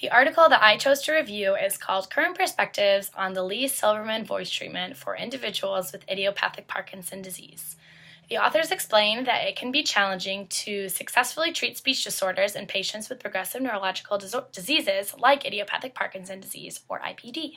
The article that I chose to review is called Current Perspectives on the Lee-Silverman Voice Treatment for Individuals with Idiopathic Parkinson Disease. The authors explain that it can be challenging to successfully treat speech disorders in patients with progressive neurological diseases like idiopathic Parkinson disease, or IPD.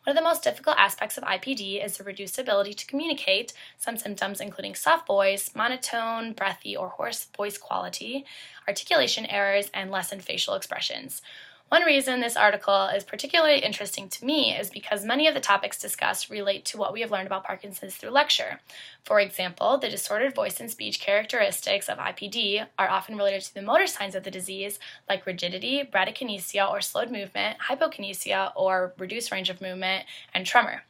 One of the most difficult aspects of IPD is the reduced ability to communicate, some symptoms including soft voice, monotone, breathy, or hoarse voice quality, articulation errors, and lessened facial expressions. One reason this article is particularly interesting to me is because many of the topics discussed relate to what we have learned about Parkinson's through lecture. For example, the disordered voice and speech characteristics of IPD are often related to the motor signs of the disease, like rigidity, bradykinesia or slowed movement, hypokinesia or reduced range of movement, and tremor.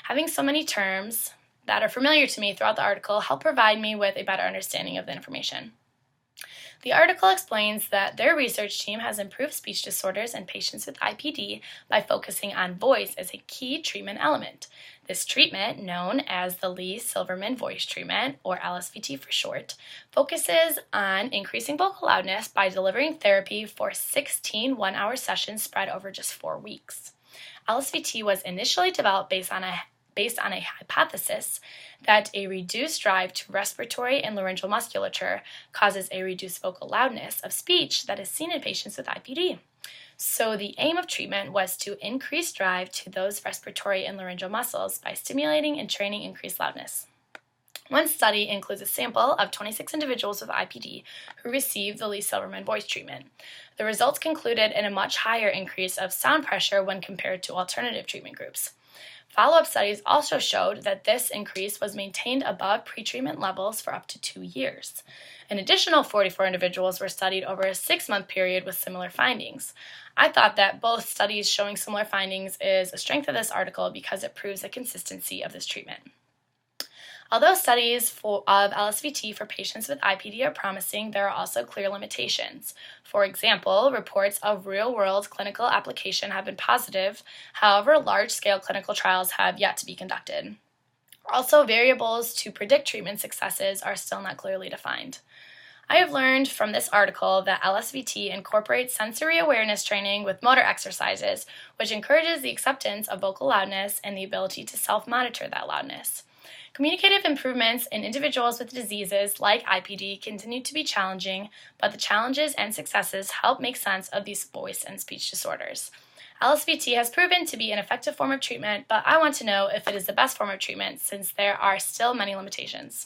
Having so many terms that are familiar to me throughout the article help provide me with a better understanding of the information. The article explains that their research team has improved speech disorders in patients with IPD by focusing on voice as a key treatment element. This treatment, known as the Lee-Silverman Voice Treatment, or LSVT for short, focuses on increasing vocal loudness by delivering therapy for 16 one-hour sessions spread over just 4 weeks. LSVT was initially developed based on a hypothesis that a reduced drive to respiratory and laryngeal musculature causes a reduced vocal loudness of speech that is seen in patients with IPD. So the aim of treatment was to increase drive to those respiratory and laryngeal muscles by stimulating and training increased loudness. One study includes a sample of 26 individuals with IPD who received the Lee-Silverman voice treatment. The results concluded in a much higher increase of sound pressure when compared to alternative treatment groups. Follow-up studies also showed that this increase was maintained above pretreatment levels for up to 2 years. An additional 44 individuals were studied over a 6-month period with similar findings. I thought that both studies showing similar findings is a strength of this article because it proves the consistency of this treatment. Although studies of LSVT for patients with IPD are promising, there are also clear limitations. For example, reports of real-world clinical application have been positive. However, large-scale clinical trials have yet to be conducted. Also, variables to predict treatment successes are still not clearly defined. I have learned from this article that LSVT incorporates sensory awareness training with motor exercises, which encourages the acceptance of vocal loudness and the ability to self-monitor that loudness. Communicative improvements in individuals with diseases like IPD continue to be challenging, but the challenges and successes help make sense of these voice and speech disorders. LSVT has proven to be an effective form of treatment, but I want to know if it is the best form of treatment since there are still many limitations.